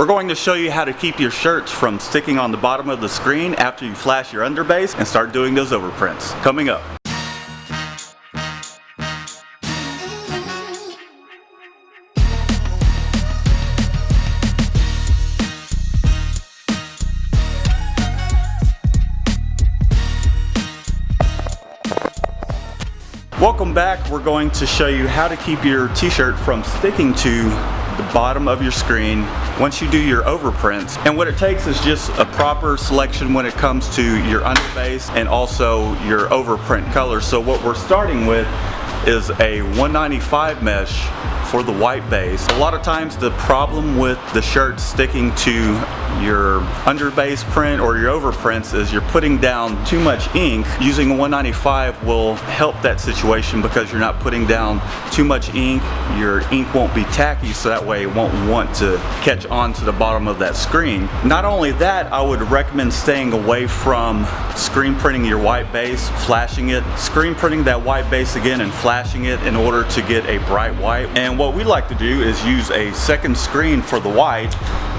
We're going to show you how to keep your shirts from sticking on the bottom of the screen after you flash your underbase and start doing those overprints. Coming up. Welcome back. We're going to show you how to keep your t-shirt from sticking to the bottom of your screen once you do your overprints. And what it takes is just a proper selection when it comes to your underbase and also your overprint colors. So what we're starting with is a 195 mesh for the white base. A lot of times the problem with the shirt sticking to your underbase print or your overprints is you're putting down too much ink. Using a 195 will help that situation because you're not putting down too much ink. Your ink won't be tacky, so that way it won't want to catch on to the bottom of that screen. Not only that, I would recommend staying away from screen printing your white base, flashing it, screen printing that white base again and flashing it in order to get a bright white. And what we like to do is use a second screen for the white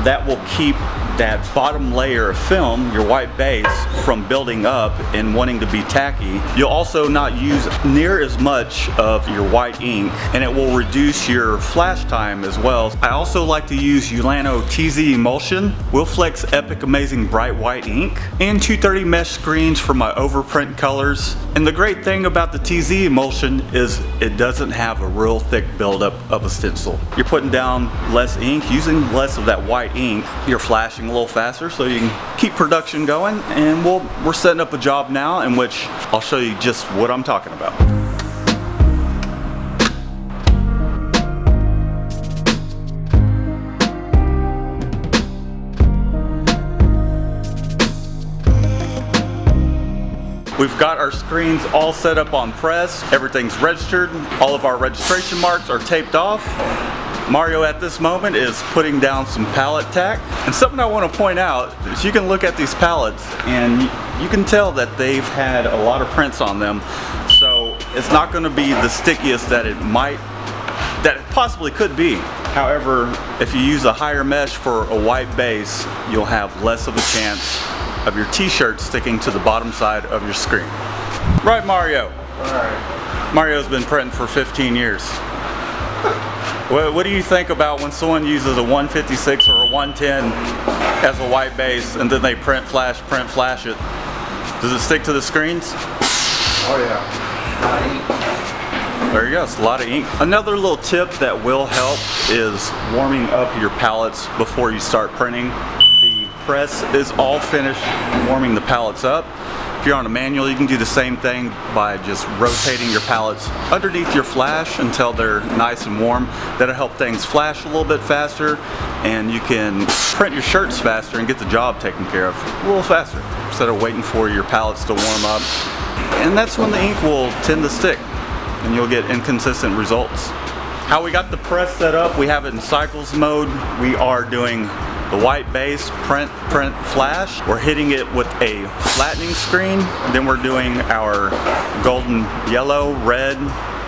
that will keep that bottom layer of film, your white base, from building up and wanting to be tacky. You'll also not use near as much of your white ink, and it will reduce your flash time as well. I also like to use Ulano TZ Emulsion, Wilflex Epic Amazing Bright White ink, and 230 mesh screens for my overprint colors. And the great thing about the TZ Emulsion is it doesn't have a real thick buildup of a stencil. You're putting down less ink, using less of that white ink. You're flashing a little faster so you can keep production going, and we're setting up a job now in which I'll show you just what I'm talking about. We've got our screens all set up on press. Everything's registered. All of our registration marks are taped off. Mario at this moment is putting down some pallet tack. And something I want to point out is you can look at these pallets and you can tell that they've had a lot of prints on them. So it's not going to be the stickiest that it possibly could be. However, if you use a higher mesh for a white base, you'll have less of a chance of your t-shirt sticking to the bottom side of your screen. Right, Mario? Alright. Mario's been printing for 15 years. What do you think about when someone uses a 156 or a 110 as a white base and then they print flash it? Does it stick to the screens? Oh yeah. A lot of ink. There you go, it's a lot of ink. Another little tip that will help is warming up your pallets before you start printing. The press is all finished warming the pallets up. If you're on a manual, you can do the same thing by just rotating your pallets underneath your flash until they're nice and warm. That'll help things flash a little bit faster, and you can print your shirts faster and get the job taken care of a little faster instead of waiting for your pallets to warm up. And that's when the ink will tend to stick and you'll get inconsistent results. How we got the press set up, we have it in cycles mode. We are doing the white base, print, flash. We're hitting it with a flattening screen. Then we're doing our golden yellow, red,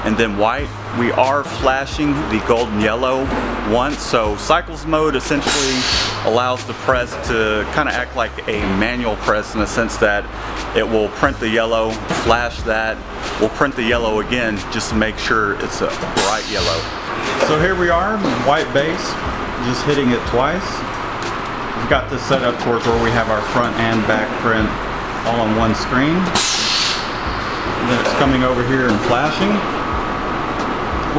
and then white. We are flashing the golden yellow once. So cycles mode essentially allows the press to kind of act like a manual press in the sense that it will print the yellow, flash that, we'll print the yellow again just to make sure it's a bright yellow. So here we are, white base, just hitting it twice. We've got this set up towards where we have our front and back print all on one screen. And then it's coming over here and flashing.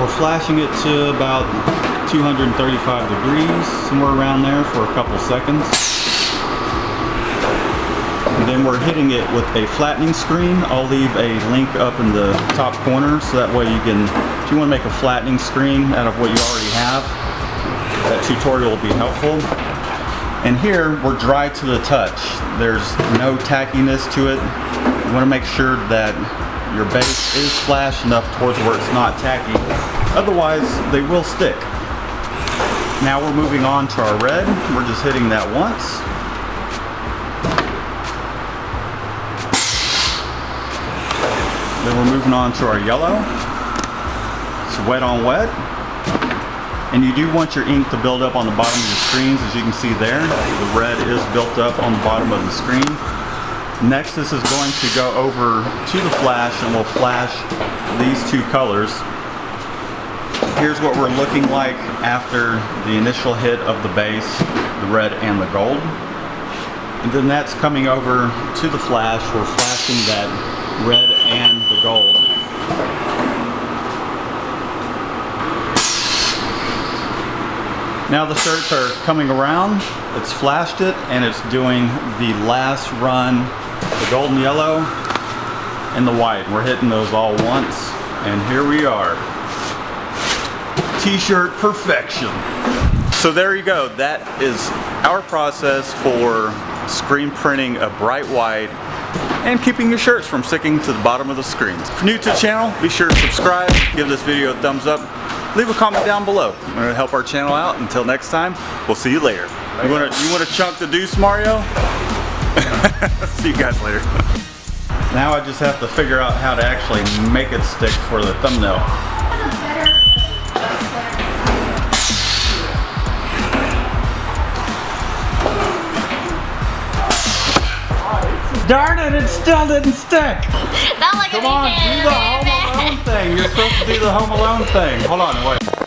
We're flashing it to about 235 degrees, somewhere around there for a couple seconds. And then we're hitting it with a flattening screen. I'll leave a link up in the top corner so that way you can, if you want to make a flattening screen out of what you already have, that tutorial will be helpful. And here we're dry to the touch. There's no tackiness to it. You want to make sure that your base is flashed enough towards where it's not tacky. Otherwise, they will stick. Now we're moving on to our red. We're just hitting that once. Then we're moving on to our yellow. It's wet on wet. And you do want your ink to build up on the bottom of your screens, as you can see there. The red is built up on the bottom of the screen. Next, this is going to go over to the flash and we'll flash these two colors. Here's what we're looking like after the initial hit of the base, the red and the gold. And then that's coming over to the flash. We're flashing that red and the gold. Now the shirts are coming around. It's flashed it and it's doing the last run, the gold and yellow and the white. We're hitting those all once and here we are. T-shirt perfection. So there you go. That is our process for screen printing a bright white and keeping your shirts from sticking to the bottom of the screens. If you're new to the channel, be sure to subscribe, give this video a thumbs up, leave a comment down below. We're gonna help our channel out. Until next time, we'll see you later. You want to chunk the deuce, Mario? See you guys later. Now I just have to figure out how to actually make it stick for the thumbnail. Darn it, it still didn't stick. Not like Come on, do the Home Alone thing. You're supposed to do the Home Alone thing. Hold on, wait.